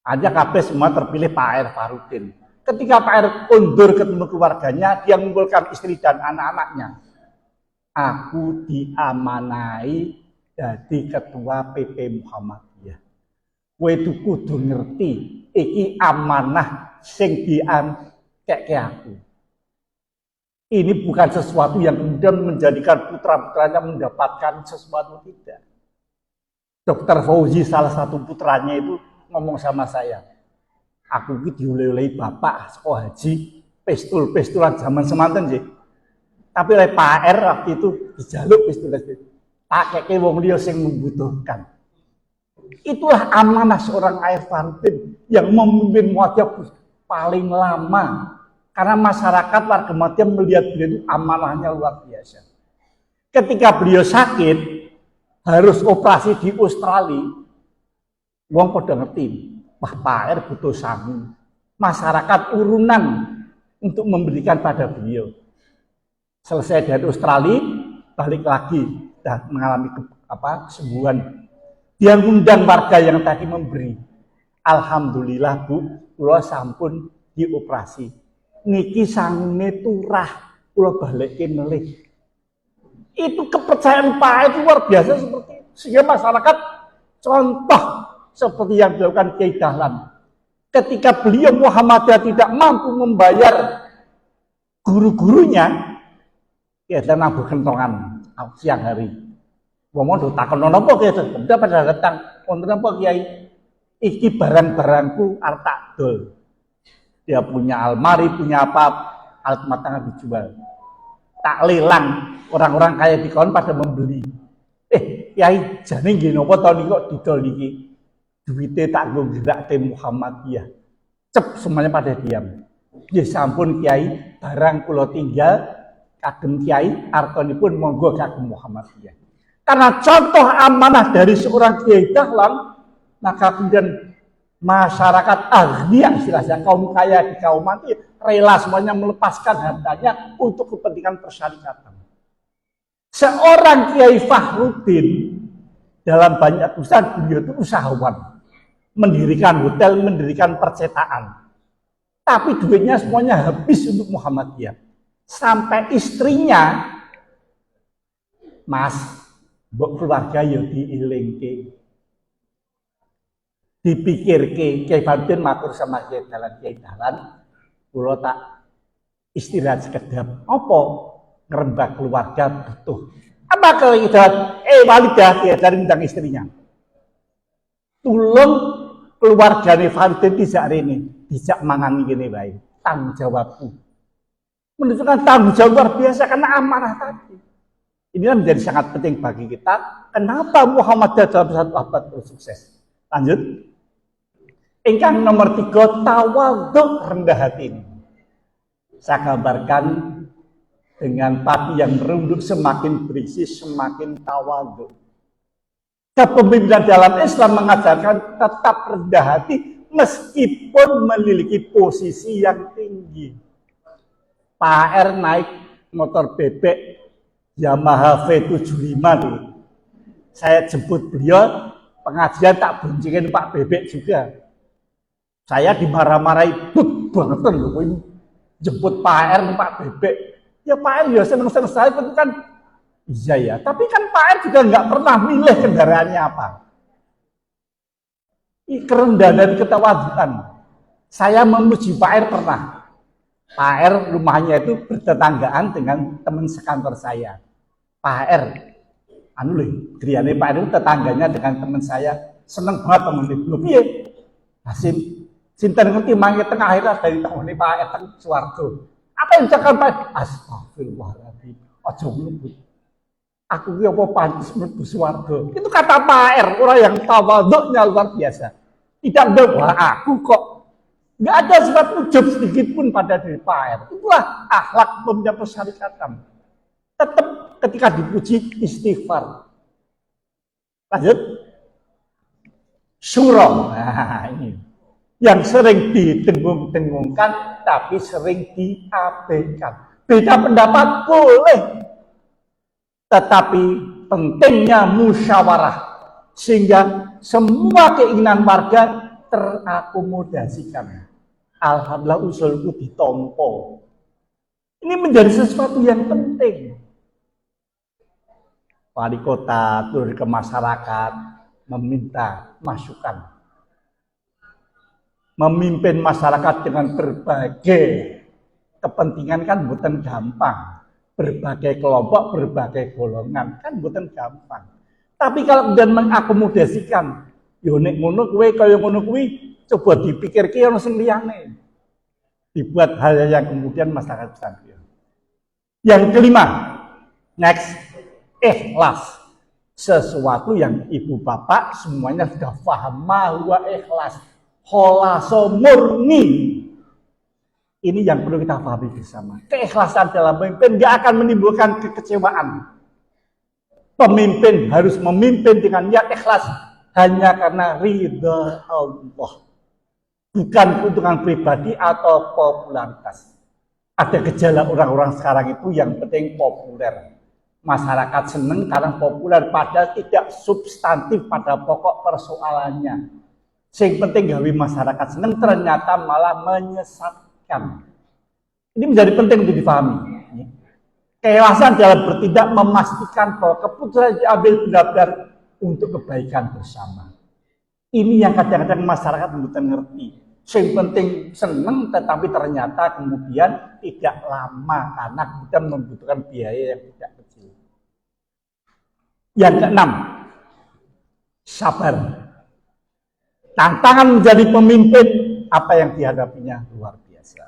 Aja KB semua terpilih Pak Air Fahrudin. Ketika Pak Air undur ketemu keluarganya, dia mengumpulkan istri dan anak-anaknya. Aku diamanai jadi ketua PP Muhammadiyah. Kowe itu kudu ngerti, iki amanah sing diangkeke aku. Ini bukan sesuatu yang kemudian menjadikan putra-putranya mendapatkan sesuatu, tidak. Dokter Fauzi salah satu putranya itu ngomong sama saya, aku ini diulei-ulei bapak sekolah haji, pistol-pistolan zaman semanten sih. Tapi oleh Pak R waktu itu dijaluk pistol tak kayak wong liya sing membutuhkan. Itulah amanah seorang Ayah Fahrudin yang memimpin Muhammadiyah paling lama. Karena masyarakat warga Muhammadiyah melihat beliau itu amanahnya luar biasa. Ketika beliau sakit, harus operasi di Australia, wong pada ngerti, wah Pak R butuh sangu. Masyarakat urunan untuk memberikan pada beliau. Selesai dari Australia, balik lagi dan mengalami kesembuhan. Dia ngundang warga yang tadi memberi. Alhamdulillah Bu, kula sampun dioperasi. Niki sangune turah, kula balikin melih. Itu kepercayaan Pak itu luar biasa seperti itu. Sehingga masyarakat contoh seperti yang dilakukan Kiai Dahlan. Ketika beliau Muhammadiyah tidak mampu membayar guru-gurunya, ya dan nabuh kentongan siang hari. Wong do takon napa Kiai? Benda pada datang, wonten napa Kiai? Iki barang-barangku arep tak dol. Dia punya almari, punya apa, alat rumah tangga dijual. Tak lelang, orang-orang kaya di kawan pada membeli. Kiai, jane nggih napa to niki kok didol niki? Duite tak nggo gerakke Muhammadiyah. Cep semuanya pada diam. Nggih sampun Kiai, barang kula tinggal kagem Kiai, artonipun monggo kagem Muhammadiyah. Karena contoh amanah dari seorang Kiai Dahlan, maka kemudian masyarakat agniya istilahnya kaum kaya di kaum mati rela semuanya melepaskan hartanya untuk kepentingan persyarikatan. Seorang Kiai Fahrudin dalam banyak usaha beliau itu usahawan, mendirikan hotel, mendirikan percetakan. Tapi duitnya semuanya habis untuk Muhammadiyah. Sampai istrinya, Mas, mbok keluarga yo diilingke. Dipikirke, Kiai Fahrudin matur sama Kiai Dahlan, kula tak istirahat sekedap. Apa? Ngerembak keluarga butuh. Apa kalau kita walidah ya dari undang istrinya. Tulung keluargane Fahrudin dijak rene, dijak mangan ngene wae. Tanggung jawabku. Menunjukkan tanggung jawab luar biasa karena amanah tadi. Inilah menjadi sangat penting bagi kita. Kenapa Muhammadiyah dalam satu abad sukses? Lanjut. Ingkang nomor 3, tawadhu, rendah hati. Saya gambarkan dengan padi yang merunduk semakin berisi, semakin tawadhu. Kepemimpinan dalam Islam mengajarkan tetap rendah hati meskipun memiliki posisi yang tinggi. Pak R naik motor bebek Yamaha V75 tuh. Saya jemput beliau, pengajian tak boncengin Pak Bebek juga. Saya dimarah-marahi, banget loh ini jemput Pak R Pak Bebek. Ya Pak R ya seneng-seneng saya itu kan, iya ya. Tapi kan Pak R juga nggak pernah milih kendaraannya apa. Ini kerendahan dan ketawaduan. Saya memuji Pak R pernah. Pak R rumahnya itu bertetanggaan dengan teman sekantor saya. Pak R, griane Pak R itu tetangganya dengan teman saya. Seneng banget temen itu. Loh piye? Hasim sinten ngerti mangke tengah akhirat dari tahun ini Pak R teng swarga. Apa yang ucapkan Pak? Astagfirullahaladzim. Aja mlebet. Aku ki apa pantes mlebu swarga. Itu kata Pak R, orang yang tawadhunya luar biasa. Tidak ada wah aku kok. Enggak ada sifat ujub sedikit pun pada diri Pak R. Itulah akhlak pembina persyarikatan. Tetap ketika dipuji istighfar. Lanjut. Syura. Nah, ini yang sering didengung-dengungkan tapi sering diabaikan. Beda pendapat boleh, tetapi pentingnya musyawarah sehingga semua keinginan warga terakomodasikan. Alhamdulillah usulku ditompo. Ini menjadi sesuatu yang penting. Wali kota turun ke masyarakat meminta masukan. Memimpin masyarakat dengan berbagai kepentingan kan bukan gampang. Berbagai kelompok, berbagai golongan kan bukan gampang. Tapi kalau kemudian mengakomodasikan, yo nek ngono kowe kaya ngono kuwi coba dipikirke ono sing liyane. Dibuat hal yang kemudian masyarakat bisa. Yang kelima, next, ikhlas. Sesuatu yang ibu bapak semuanya sudah paham, bahwa ikhlas, kholaso murni. Ini yang perlu kita pahami bersama. Keikhlasan dalam memimpin tidak akan menimbulkan kekecewaan. Pemimpin harus memimpin dengan niat ikhlas hanya karena ridha Allah, bukan keuntungan pribadi atau popularitas. Ada gejala orang-orang sekarang itu yang penting populer. Masyarakat seneng karena populer, padahal tidak substantif pada pokok persoalannya. Yang penting gawe masyarakat seneng ternyata malah menyesatkan. Ini menjadi penting untuk dipahami. Keikhlasan dalam bertindak memastikan bahwa keputusan diambil benar-benar untuk kebaikan bersama. Ini yang kadang-kadang masyarakat belum ngerti. Yang penting seneng, tetapi ternyata kemudian tidak lama karena kita membutuhkan biaya yang tidak kecil. Yang keenam, sabar. Tantangan menjadi pemimpin, apa yang dihadapinya luar biasa.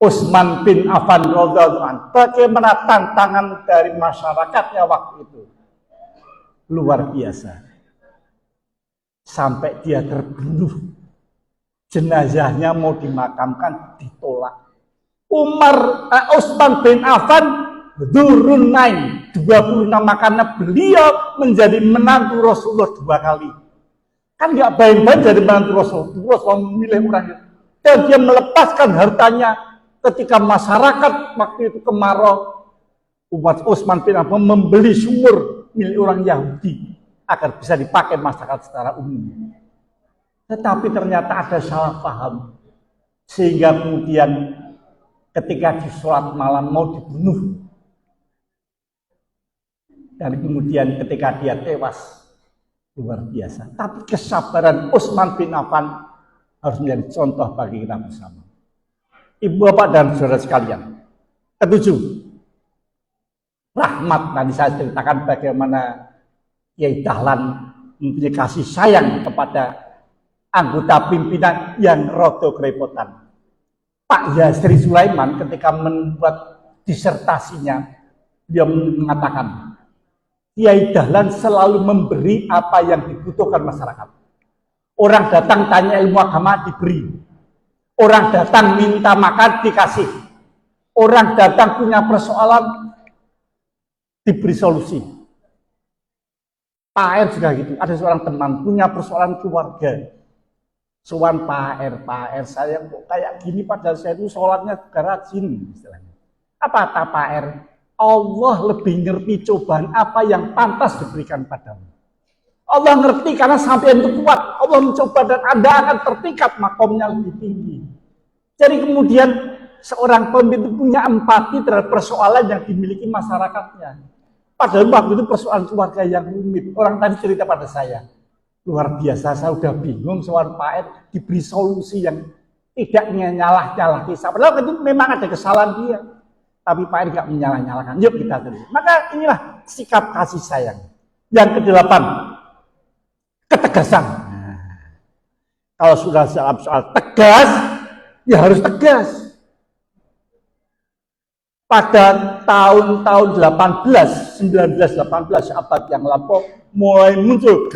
Utsman bin Affan radhiyallahu anhu, bagaimana tantangan dari masyarakatnya waktu itu? Luar biasa. Sampai dia terbunuh. Jenazahnya mau dimakamkan ditolak. Utsman bin Affan Dzurrunain 26 karena beliau menjadi menantu Rasulullah 2 kali. Kan nggak baik-baik jadi menantu Rasulullah memilih orang itu. Dan dia melepaskan hartanya ketika masyarakat waktu itu kemarau. Utsman bin Affan membeli sumur milik orang Yahudi agar bisa dipakai masyarakat secara umum. Tetapi ternyata ada salah paham, sehingga kemudian ketika di sholat malam mau dibunuh, dan kemudian ketika dia tewas, luar biasa. Tapi kesabaran Utsman bin Affan harus menjadi contoh bagi kita bersama. Ibu bapak dan saudara sekalian. Ketujuh, rahmat. Tadi saya ceritakan bagaimana Kiai Dahlan mempunyai kasih sayang kepada anggota pimpinan yang rada kerepotan. Pak Yasri Sulaiman ketika membuat disertasinya, dia mengatakan, Kiai Dahlan selalu memberi apa yang dibutuhkan masyarakat. Orang datang tanya ilmu agama diberi. Orang datang minta makan dikasih. Orang datang punya persoalan diberi solusi. Pak R juga gitu. Ada seorang teman punya persoalan keluarga. Sowan Pak R, saya kok kayak gini padahal saya itu sholatnya juga rajin istilahnya. Apa kata Pak R? Allah lebih ngerti cobaan apa yang pantas diberikan padamu. Allah ngerti karena sampai itu kuat. Allah mencoba dan Anda akan tertingkat makomnya lebih tinggi. Jadi kemudian seorang pemimpin punya empati terhadap persoalan yang dimiliki masyarakatnya. Padahal waktu itu persoalan keluarga yang rumit. Orang tadi cerita pada saya. Luar biasa, saya udah bingung soal Pak R diberi solusi yang tidak nyalah-nyalah kisah. Padahal itu memang ada kesalahan dia. Tapi Pak R tidak menyalah-nyalahkan. Yuk kita terus. Maka inilah sikap kasih sayang. Yang kedelapan, ketegasan. Nah, kalau sudah soal tegas, ya harus tegas. Pada tahun-tahun 1918 abad yang lampau, mulai muncul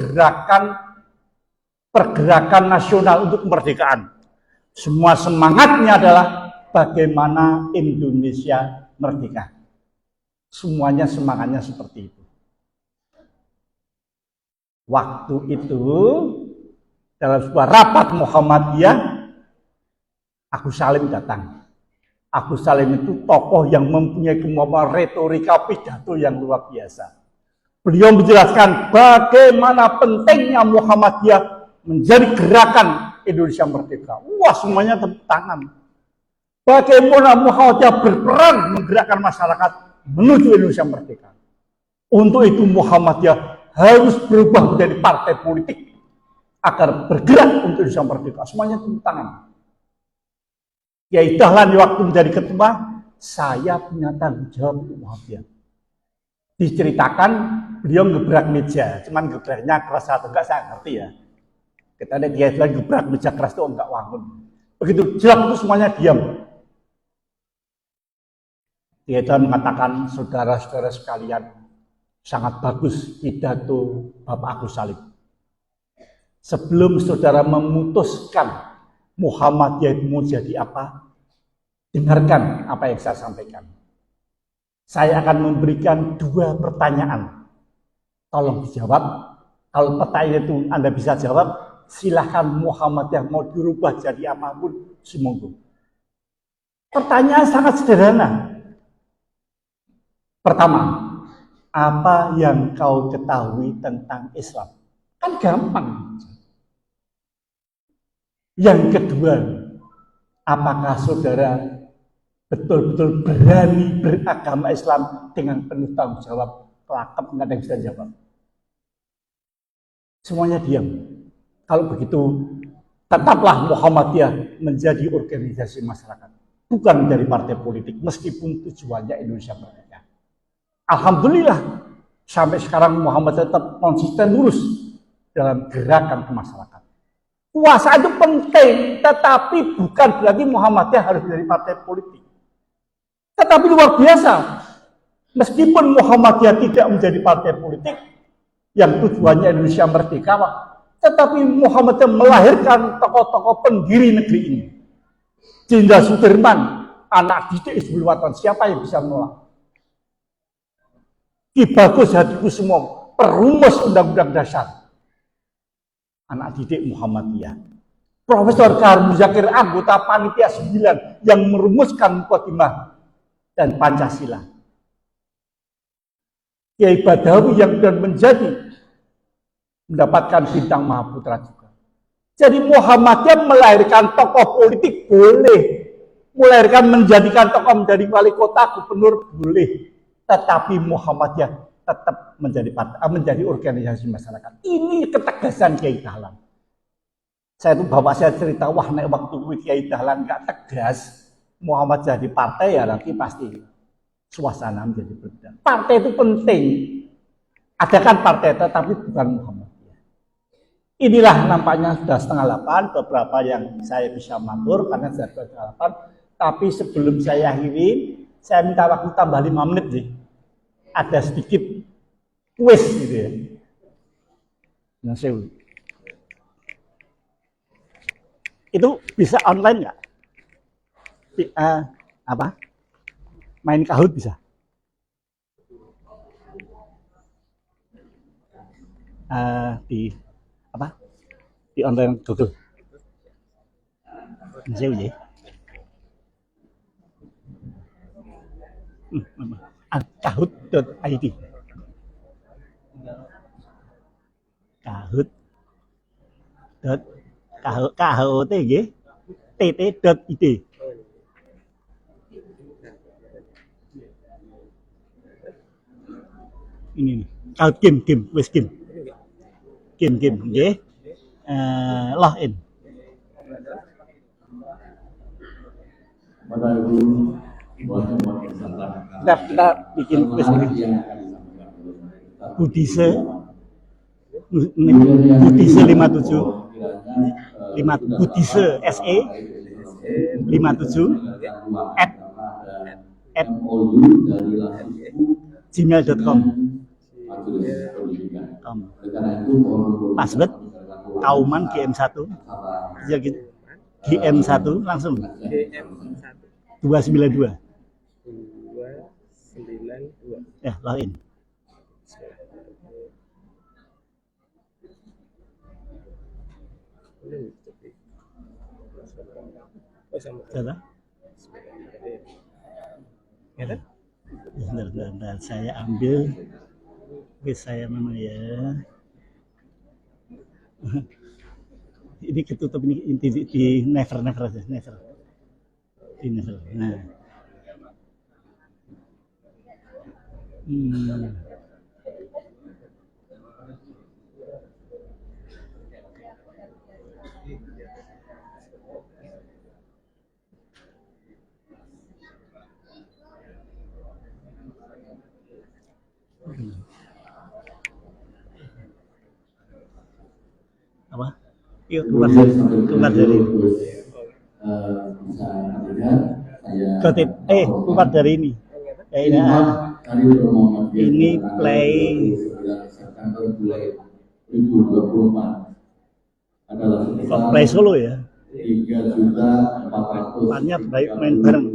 pergerakan nasional untuk kemerdekaan. Semua semangatnya adalah bagaimana Indonesia merdeka. Semuanya semangatnya seperti itu. Waktu itu dalam sebuah rapat Muhammadiyah, Agus Salim datang. Agus Salim itu tokoh yang mempunyai kemampuan retorika pidato yang luar biasa. Beliau menjelaskan bagaimana pentingnya Muhammadiyah menjadi gerakan Indonesia merdeka. Wah, semuanya tepuk tangan. Bagaimana Muhammadiyah berperan menggerakkan masyarakat menuju Indonesia merdeka. Untuk itu Muhammadiyah harus berubah menjadi partai politik agar bergerak untuk Indonesia merdeka. Semuanya tepuk tangan. Kiai Dahlan waktu menjadi ketua, saya punya tanggung jawab untuk Muhammadiyah. diceritakan beliau gebrak meja, cuman gebraknya keras atau enggak saya ngerti ya. Kita lihat dia bilang gebrak meja keras itu enggak wangun. Begitu jelas itu semuanya diam. Dia mengatakan, saudara-saudara sekalian, sangat bagus pidato Bapak Agus Salim. Sebelum saudara memutuskan Muhammadiyah itu mau jadi apa, dengarkan apa yang saya sampaikan. Saya akan memberikan 2 pertanyaan. Tolong dijawab. Kalau pertanyaan itu Anda bisa jawab, silahkan Muhammadiyah mau dirubah jadi apapun, semoga. Pertanyaan sangat sederhana. Pertama, apa yang kau ketahui tentang Islam? Kan gampang. Yang kedua, apakah saudara betul-betul berani beragama Islam dengan penuh tanggung jawab? Kelakap, nggak ada yang bisa jawab. Semuanya diam. Kalau begitu, tetaplah Muhammadiyah menjadi organisasi masyarakat, bukan dari partai politik, meskipun tujuannya Indonesia merdeka. Alhamdulillah, sampai sekarang Muhammadiyah tetap konsisten lurus dalam gerakan kemasyarakat. Puasa itu penting, tetapi bukan berarti Muhammadiyah harus dari partai politik. Tetapi luar biasa, meskipun Muhammadiyah tidak menjadi partai politik yang tujuannya Indonesia merdeka, tetapi Muhammadiyah melahirkan tokoh-tokoh pendiri negeri ini. Jenderal Sudirman, anak didik Hizbul-Wathan, siapa yang bisa menolak? Ki Bagus Hadikusumo, perumus Undang-Undang Dasar, anak didik Muhammadiyah. Profesor Kahar Muzakir, anggota Panitia 9 yang merumuskan Muqaddimah dan Pancasila. Kiai Badawi yang sudah mendapatkan bintang Mahaputra juga. Jadi Muhammadiyah melahirkan tokoh politik boleh, melahirkan menjadikan tokoh menjadi wali kota, gubernur boleh, tetapi Muhammadiyah tetap menjadi organisasi masyarakat. Ini ketegasan Kiai Dahlan. Saya itu bapak saya cerita, wah nek waktu Kiai Dahlan nggak tegas, Muhammad jadi partai ya nanti pasti suasana menjadi berbeda. Partai itu penting. Adakan partai tetapi bukan Muhammadiyah. Inilah nampaknya sudah 7:30, beberapa yang saya bisa matur karena sudah 7:30. Tapi sebelum saya akhiri, saya minta waktu tambah 5 menit sih. Ada sedikit kuis gitu ya. Nah, itu bisa online nggak? Apa? Main Kahoot bisa? Di apa? Di online Google. Saya uji. Kahoot.id. Kahoot. Kahoot.tt.id. Ini nih. Kahoot game, wes game, nggih. Login. Kita bikin wes Budise 57 Budise SE 57 at gmail.com. Password Kauman GM1 ya gitu. GM1 langsung GM1 292 ya login. Salah. Bentar, saya ambil saya mana ya. Ini ketutup ini di never aja, never. Di never. Nah. Apa? Iya, keluar dari bisa lihat saya kutip keluar dari ini. Ya, ini play 9 September 2024 adalah sebesar play Solo ya. 3.400.000 Banyak baik main bareng.